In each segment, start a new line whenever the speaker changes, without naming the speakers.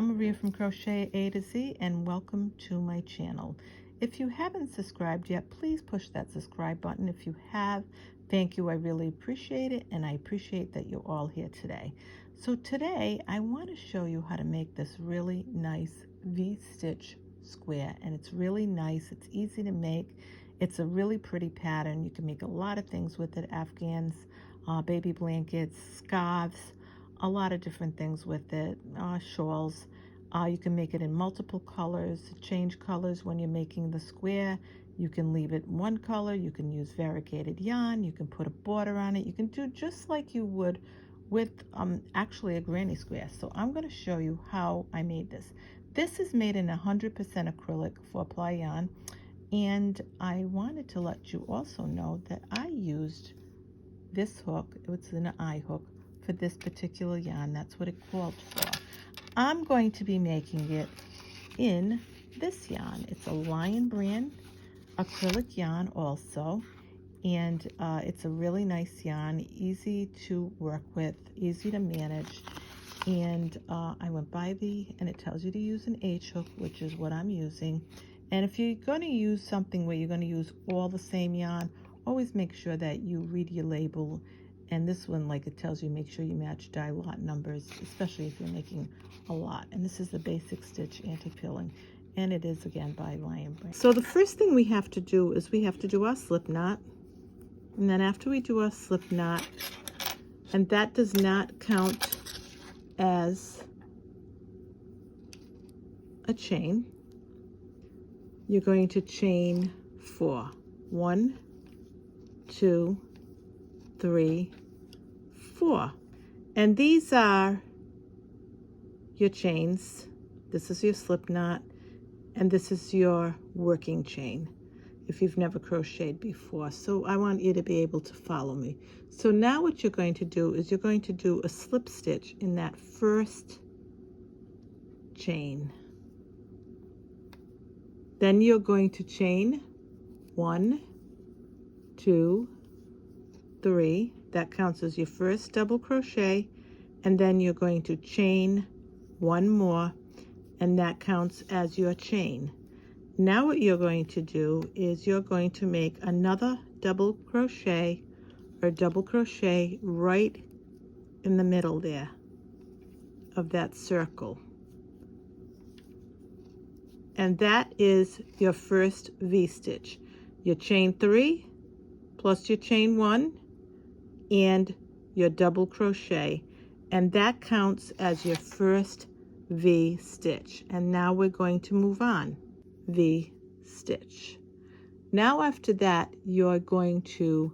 I'm Maria from Crochet A to Z, and welcome to my channel. If you haven't subscribed yet, please push that subscribe button. If you have, thank you. I really appreciate it, and I appreciate that you're all here today. So today I want to show you how to make this really nice V-stitch square, and it's really nice. It's easy to make. It's a really pretty pattern. You can make a lot of things with it: afghans, baby blankets, scarves, a lot of different things with it, shawls. You can make it in multiple colors, change colors when you're making the square. You can leave it one color, you can use variegated yarn, you can put a border on it, you can do just like you would with actually a granny square. So I'm going to show you how I made this. This is made in 100% acrylic 4-ply yarn, and I wanted to let you also know that I used this hook. It's an eye hook for this particular yarn. That's what it called for. I'm going to be making it in this yarn. It's a Lion brand acrylic yarn also, and it's a really nice yarn, easy to work with, easy to manage. And I went by and it tells you to use an H hook, which is what I'm using. And if you're going to use something where you're going to use all the same yarn, always make sure that you read your label. And this one, like it tells you, make sure you match die lot numbers, especially if you're making a lot. And this is the Basic Stitch Anti-Pilling, and it is again by Lion brand. So the first thing we have to do is we have to do our slip knot. And then after we do our slip knot, and that does not count as a chain, you're going to chain 4. 1, 2, 3, 4. And these are your chains. This is your slip knot, and this is your working chain if you've never crocheted before. So I want you to be able to follow me. So now what you're going to do is you're going to do a slip stitch in that first chain. Then you're going to chain 1, 2, 3. That counts as your first double crochet, and then you're going to chain 1 more, and that counts as your chain. Now what you're going to do is you're going to make another double crochet or double crochet right in the middle there of that circle, and that is your first V-stitch. Your chain 3 plus your chain 1 and your double crochet, and that counts as your first V-stitch. And now we're going to move on. V-stitch. Now after that, you're going to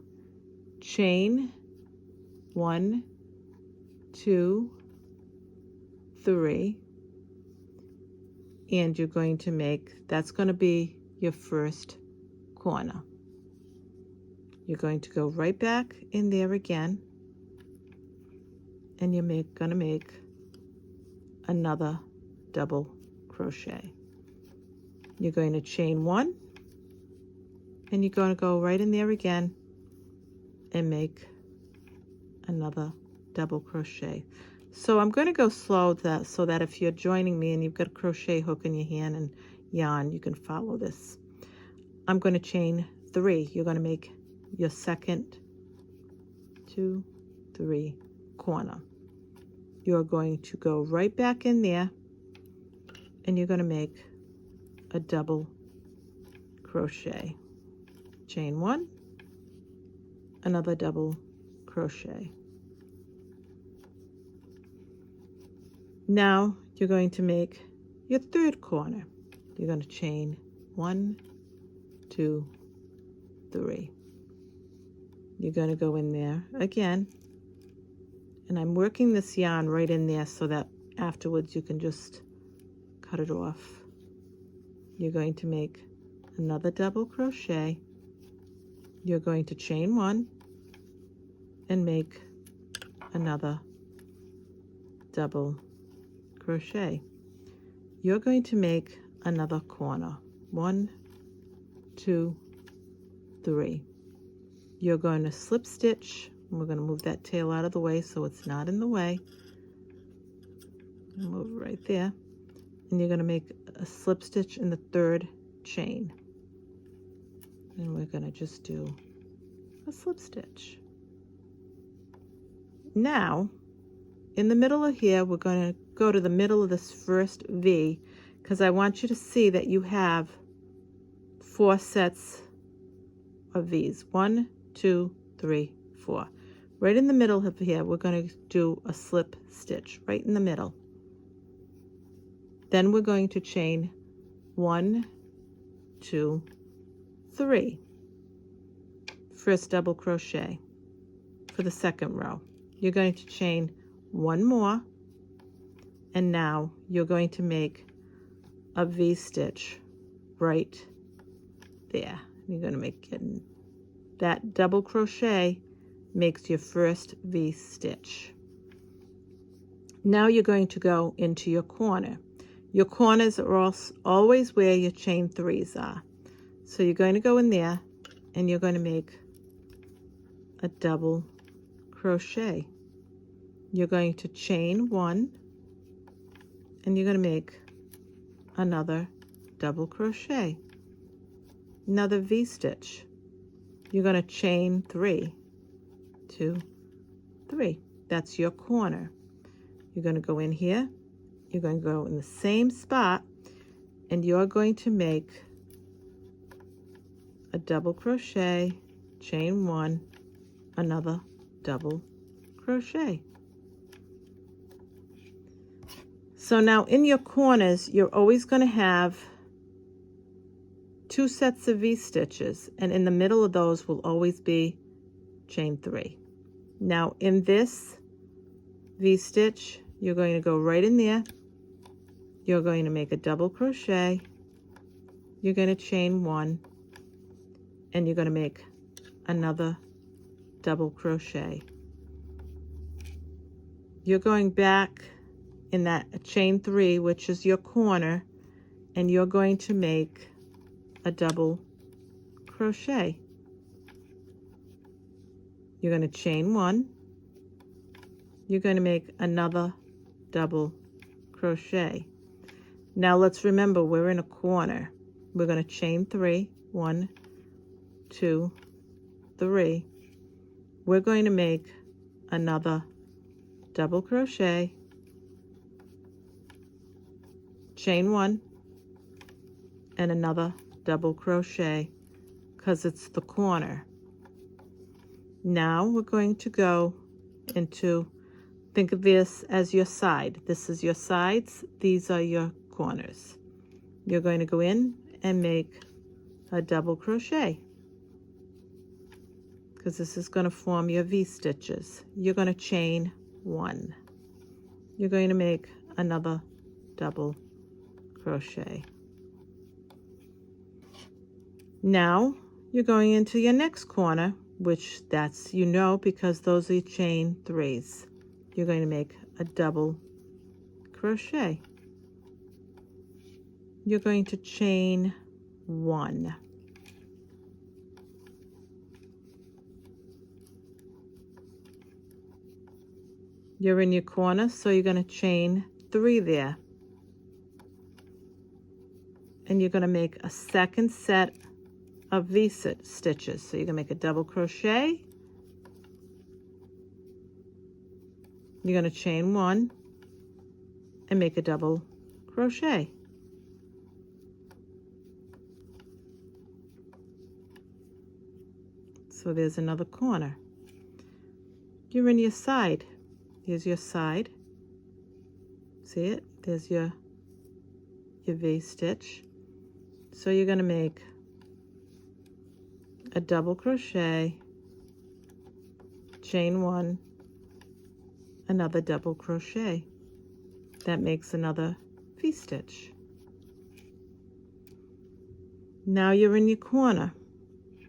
chain 1, 2, 3, and you're going to make, that's going to be your first corner. You're going to go right back in there again, and you're going to make another double crochet. You're going to chain 1, and you're going to go right in there again and make another double crochet. So I'm going to go slow so that if you're joining me and you've got a crochet hook in your hand and yarn, you can follow this. I'm going to chain 3. You're going to make your second 2, 3 corner. You're going to go right back in there, and you're going to make a double crochet. Chain 1, another double crochet. Now you're going to make your third corner. You're going to chain 1, 2, 3. You're going to go in there again, and I'm working this yarn right in there so that afterwards you can just cut it off. You're going to make another double crochet. You're going to chain 1 and make another double crochet. You're going to make another corner. 1, 2, 3. You're going to slip stitch. We're going to move that tail out of the way so it's not in the way. Move right there. and you're going to make a slip stitch in the third chain. And we're going to just do a slip stitch. Now, in the middle of here, we're going to go to the middle of this first V, because I want you to see that you have 4 sets of V's. 1, 2, 3, 4. Right in the middle of here, we're going to do a slip stitch right in the middle. Then we're going to chain 1, 2, 3. First double crochet for the second row. You're going to chain 1 more, and now you're going to make a V stitch right there. You're going to make it, that double crochet makes your first V stitch. Now you're going to go into your corner. Your corners are always where your chain 3s are. So you're going to go in there and you're going to make a double crochet. You're going to chain 1 and you're going to make another double crochet, another V stitch. You're going to chain 3, 2, 3. That's your corner. You're going to go in here, you're going to go in the same spot, and you're going to make a double crochet, chain 1, another double crochet. So now in your corners, you're always going to have 2 sets of V stitches, and in the middle of those will always be chain 3. Now in this V stitch, you're going to go right in there, you're going to make a double crochet, you're going to chain 1, and you're going to make another double crochet. You're going back in that chain 3, which is your corner, and you're going to make a double crochet. You're going to chain 1, you're going to make another double crochet. Now let's remember, we're in a corner. We're going to chain 3, 1, 2, 3. We're going to make another double crochet, chain 1, and another double crochet, because it's the corner. Now we're going to go into, think of this as your side. This is your sides, these are your corners. You're going to go in and make a double crochet, because this is going to form your V stitches. You're going to chain 1. You're going to make another double crochet. Now you're going into your next corner, which that's, you know, because those are your chain 3s. You're going to make a double crochet. You're going to chain 1. You're in your corner, so you're going to chain 3 there. And you're going to make a second set of V stitches. So you're going to make a double crochet. You're going to chain 1 and make a double crochet. So there's another corner. You're in your side. Here's your side. See it? There's your V stitch. So you're going to make a double crochet, chain 1, another double crochet. That makes another V stitch. Now you're in your corner.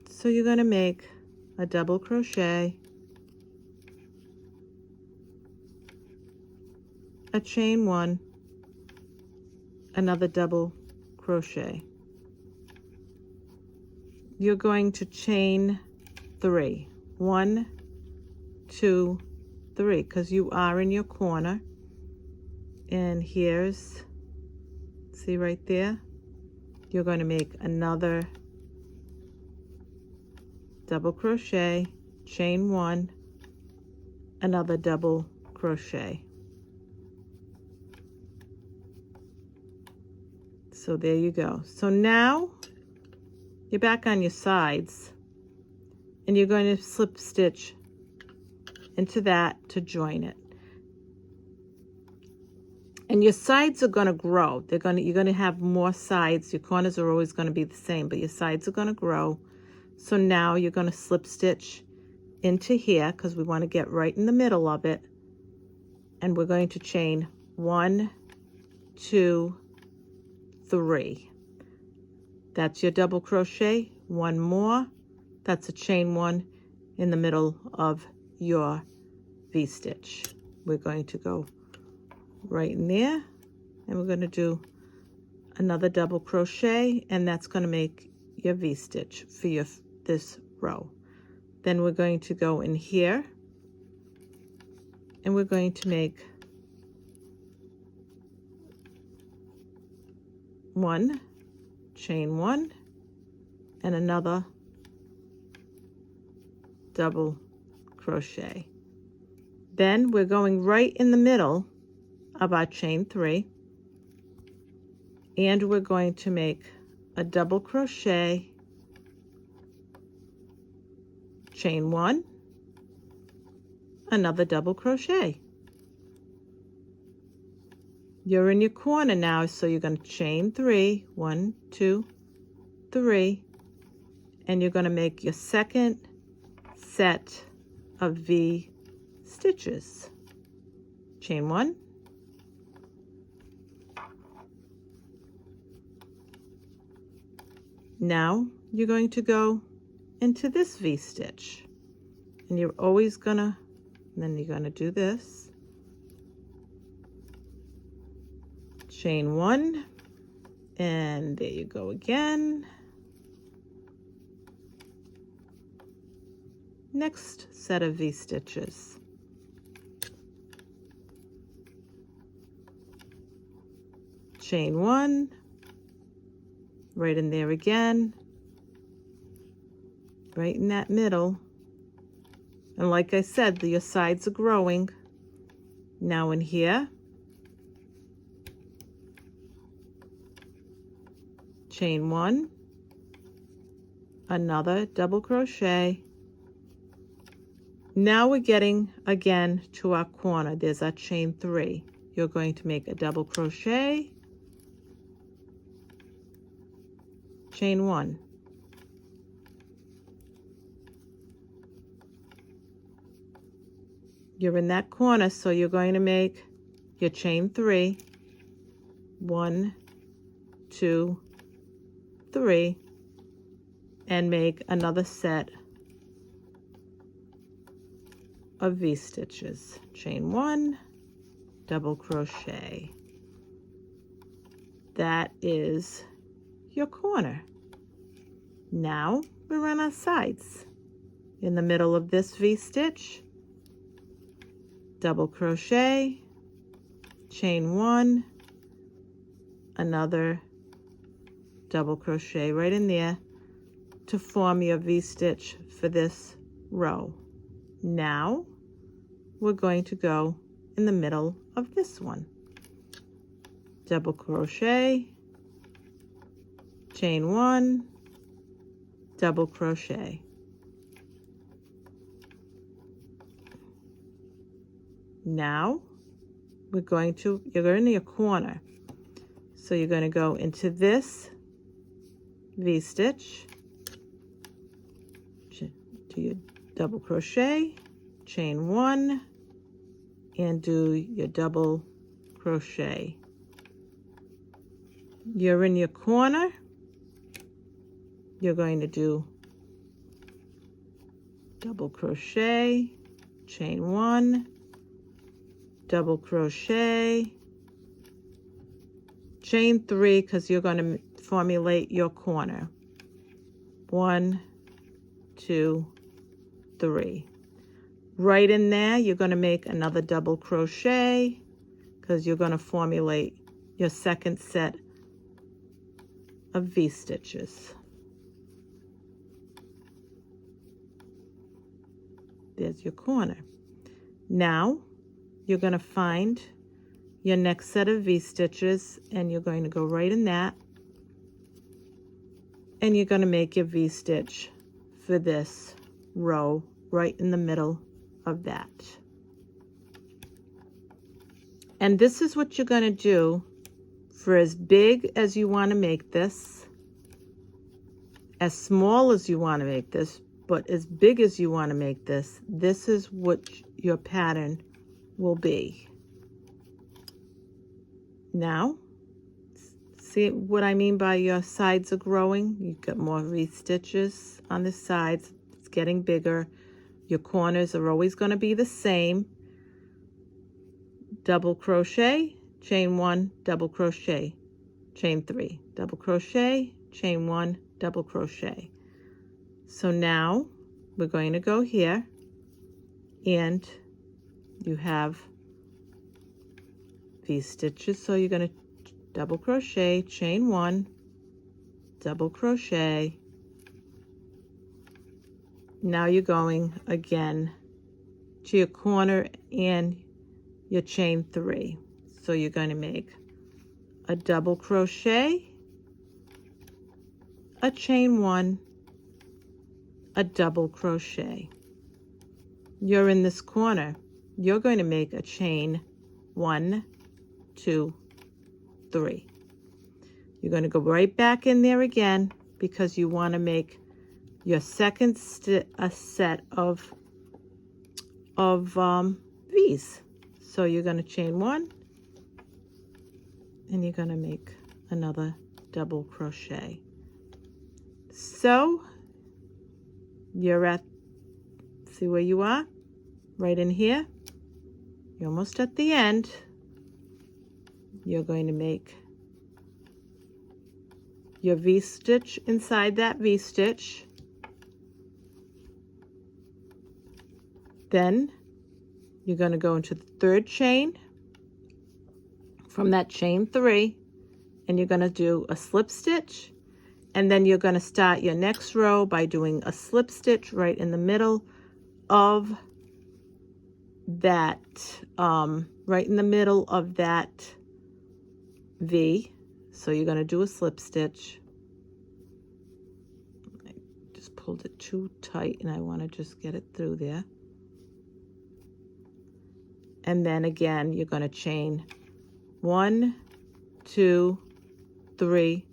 So you're going to make a double crochet, a chain 1, another double crochet. You're going to chain 3, 1, 2, 3, because you are in your corner. And here's See right there? You're going to make another double crochet, chain 1, another double crochet. So there you go. So now you're back on your sides, and you're going to slip stitch into that to join it. And your sides are going to grow. You're going to have more sides. Your corners are always going to be the same, but your sides are going to grow. So now you're going to slip stitch into here, because we want to get right in the middle of it, and we're going to chain 1, 2, 3. That's your double crochet. One more, that's a chain 1 in the middle of your V-stitch. We're going to go right in there, and we're going to do another double crochet, and that's going to make your V-stitch for this row. Then we're going to go in here, and we're going to make 1, chain 1, and another double crochet. Then we're going right in the middle of our chain 3, and we're going to make a double crochet, chain 1, another double crochet. You're in your corner now, so you're going to chain 3, 1, 2, 3, and you're going to make your second set of V stitches. Chain 1, now you're going to go into this V stitch, and you're always gonna, then you're gonna do this, chain 1, and there you go again. Next set of V stitches. Chain 1, right in there again, right in that middle. And like I said, your sides are growing. Now in here, chain 1, another double crochet. Now we're getting again to our corner. There's our chain 3. You're going to make a double crochet, chain 1. You're in that corner, so you're going to make your chain 3, 1, 2, 3, and make another set of V stitches. Chain 1, double crochet. That is your corner. Now we're on our sides. In the middle of this V stitch, double crochet, chain 1, another double crochet right in there to form your V stitch for this row. Now we're going to go in the middle of this one, double crochet, chain 1, double crochet. Now you're going in your corner, so you're going to go into this V stitch, do your double crochet, chain 1, and do your double crochet. You're in your corner, you're going to do double crochet, chain 1, double crochet, chain 3, because you're going to formulate your corner. 1, 2, 3. Right in there, you're going to make another double crochet, because you're going to formulate your second set of V-stitches. There's your corner. Now you're going to find your next set of V-stitches, and you're going to go right in that, and you're going to make your V-stitch for this row right in the middle of that. And this is what you're going to do for as big as you want to make this, as small as you want to make this, but as big as you want to make this. This is what your pattern will be. Now, see what I mean by your sides are growing? You've got more V-stitches on the sides. It's getting bigger. Your corners are always going to be the same. Double crochet, chain 1, double crochet, chain 3, double crochet, chain 1, double crochet. So now we're going to go here, and you have these stitches, so you're going to double crochet, chain 1, double crochet. Now you're going again to your corner and your chain 3. So you're going to make a double crochet, a chain 1, a double crochet. You're in this corner. You're going to make a chain 1, 2, 3. You're going to go right back in there again because you want to make your second set of V's. So you're going to chain 1, and you're going to make another double crochet. So you're at, see where you are? Right in here. You're almost at the end. You're going to make your V-stitch inside that V-stitch. Then you're going to go into the third chain from that chain 3, and you're going to do a slip stitch, and then you're going to start your next row by doing a slip stitch right in the middle of that, V. So you're going to do a slip stitch. I just pulled it too tight, and I want to just get it through there. And then again, you're going to chain 1, 2, 3,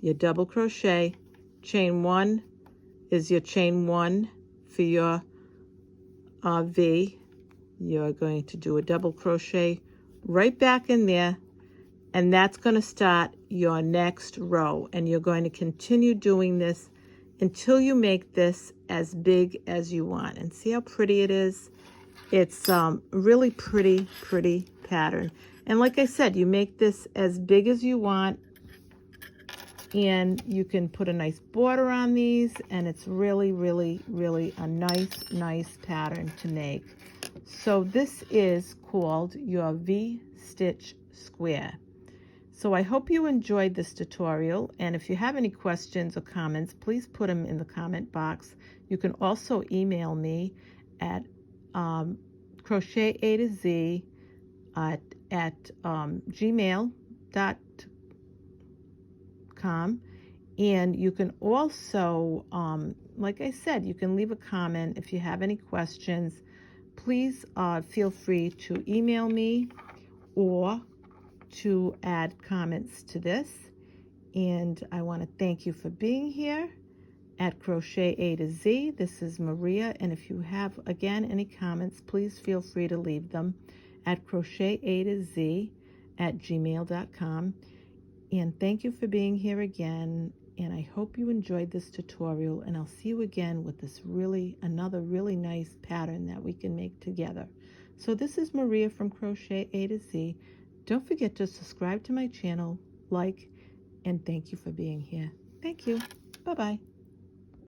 your double crochet, chain 1 is your chain 1 for your V. You're going to do a double crochet right back in there, and that's going to start your next row. And you're going to continue doing this until you make this as big as you want. And see how pretty it is? It's really pretty pattern. And like I said, you make this as big as you want, and you can put a nice border on these, and it's really a nice pattern to make. So this is called your V-stitch square. So I hope you enjoyed this tutorial, and if you have any questions or comments, please put them in the comment box. You can also email me at CrochetAtoZ at gmail.com, and you can also, like I said, you can leave a comment if you have any questions. Please feel free to email me or to add comments to this. And I want to thank you for being here at CrochetAtoZ. This is Maria, and if you have, again, any comments, please feel free to leave them at CrochetAtoZ at gmail.com. And thank you for being here again, and I hope you enjoyed this tutorial, and I'll see you again with this another really nice pattern that we can make together. So this is Maria from CrochetAtoZ. Don't forget to subscribe to my channel, like, and thank you for being here. Thank you. Bye-bye.